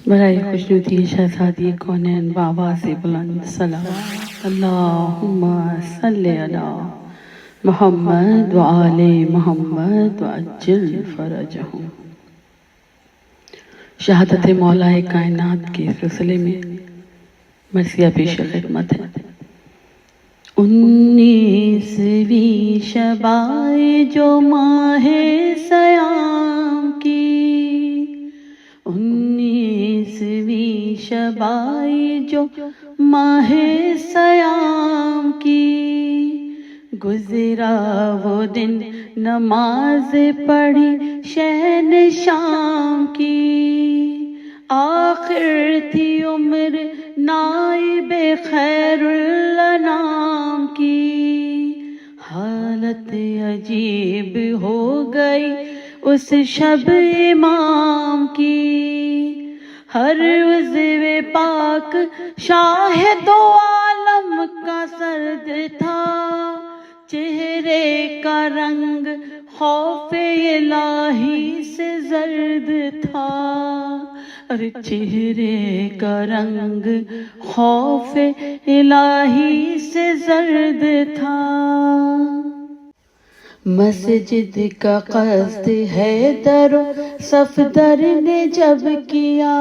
برائے خوشنودی شہزادی کونین بابا سے بلند صلوات اللہم صلی علی محمد وآل محمد وعجل فرجہم۔ شہادت مولا کائنات کے سلسلے میں مرثیہ پیش خدمت ہے۔ 19ویں شبائے جو ماہ سیام کی، 19ویں شبائے جو ماہ سیام کی، گزرا وہ دن نماز پڑھی شہن شام کی، آخر تھی عمر نائب خیر الانام کی، حالت عجیب ہو گئی اس شب امام کی، ہر عضو پاک شاہ دو عالم کا سرد تھا، چہرے کا رنگ خوف الہی سے زرد تھا، ارے چہرے کا رنگ خوف الہی سے زرد تھا۔ مسجد کا قصد حیدر و صفدر نے جب کیا،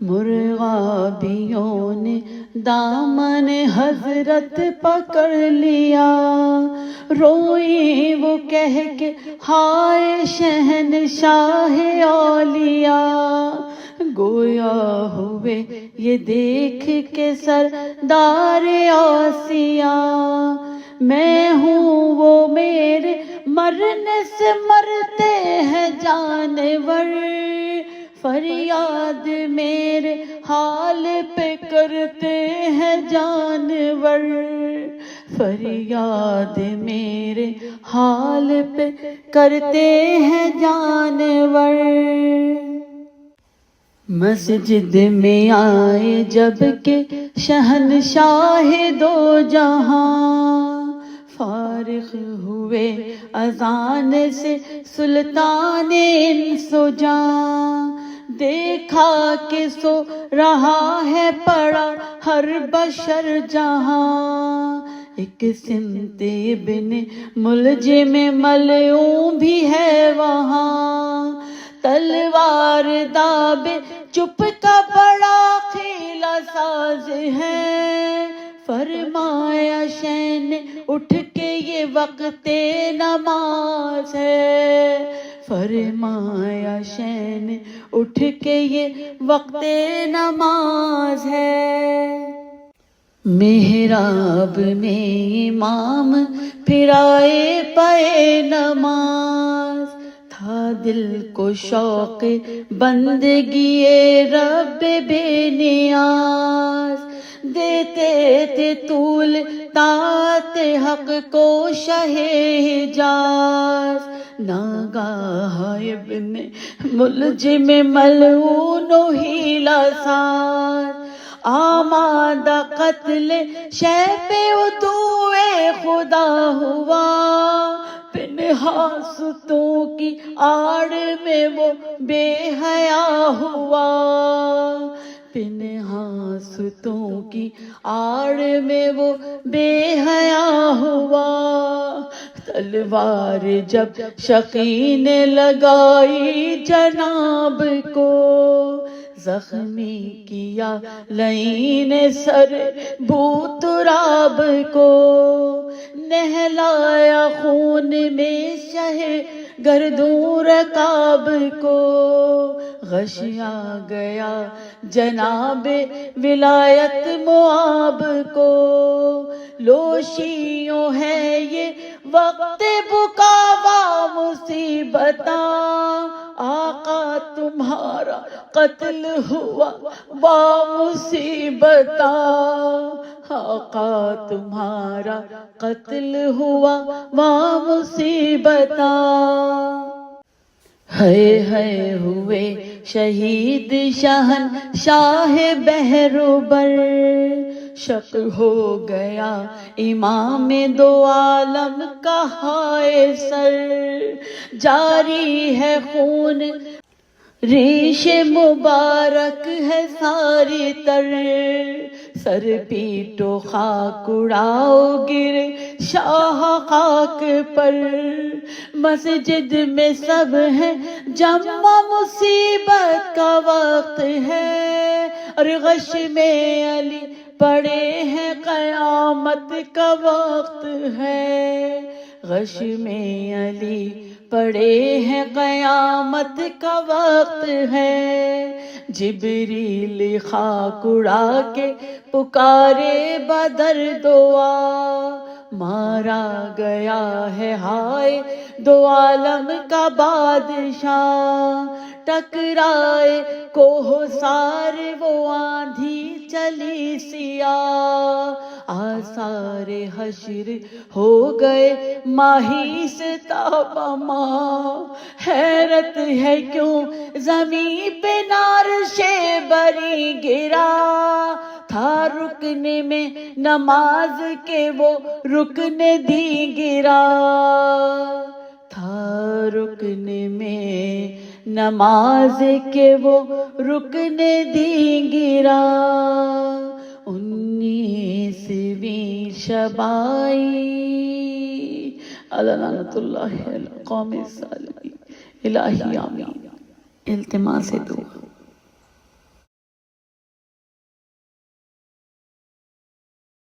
مرغابیوں نے دامن حضرت پکڑ لیا، روئی وہ کہہ کے ہائے شہنشاہ اولیاء، گویا ہوئے یہ دیکھ کے سردار اوصیاء، میں ہوں وہ میرے مرنے سے مرتے ہیں جانور، فریاد میرے حال پہ کرتے ہیں جانور، فریاد میرے حال پہ کرتے ہیں جانور۔ مسجد میں آئے جب کہ شہنشاہ دو جہاں، فارغ ہوئے اذان سے سلطان انس و جاں، دیکھا کہ سو رہا ہے پڑا ہر بشر جہاں، ایک سمت ابن ملجم ملعون بھی ہے وہاں، تلوار دابے چپ کا بڑا خیلہ ساز ہے، فرمایا شین اٹھ کے یہ وقت نماز ہے، فرمایا شین اٹھ کے یہ وقت نماز ہے۔ محراب میں امام پھرائے پائے نماز، تھا دل کو شوق بندگی رب بے نیاز، دیتے تھے طول طاعت حق کو شہ حجاز، ناگاہ ابن ملجم ملعون و حیلہ ساز، آمادہ قتل شہ پہ عدوِ خدا ہوا، پنہا ستوں کی آڑ میں وہ بے حیا ہوا، پنہا ستوں کی آڑ میں وہ بے حیا ہوا، تلوار جب شقی نے لگائی جناب کو، زخمی کیا لعین سر بو تراب کو، نہلایا خون میں شہ گردوں رکاب کو، غشیا گیا جناب ولایت معاب کو، لوشیوں ہے یہ وقت بکا و مصیبتاں، آقا تمہارا قتل ہوا با مصیبتاں، آقا تمہارا قتل ہوا با مصیبتاں، ہے ہوئے شہید شہنشاہ بحر و بر، شک ہو گیا امام دو عالم کا ہائے سر، جاری ہے خون ریش مبارک ہے ساری تر، سر پیٹو خاک اڑاؤ گر شاہ خاک پر، مسجد میں سب ہیں جمع مصیبت کا وقت ہے، اور غش میں علی پڑے ہیں قیامت کا وقت ہے، غش میں علی پڑے ہیں قیامت کا وقت ہے، جبریل خاک اڑا کے پکارے بدر دعا، مارا گیا ہے ہائے دو عالم کا بادشاہ، ٹکرائے کوہ سار وہ آندھی چلی سیاہ، آثار حشر ہو گئے ماہی سے تاباں، حیرت ہے کیوں زمین پہ نارش بری گرا، تھا رکن میں نماز کے وہ رکن دی گرا، تھا رکن میں نماز کے وہ رکن دی گرا، 19ویں شب آئی، لعنت اللہ علی القوم الظالمین، الہی آمین، التماس دعا۔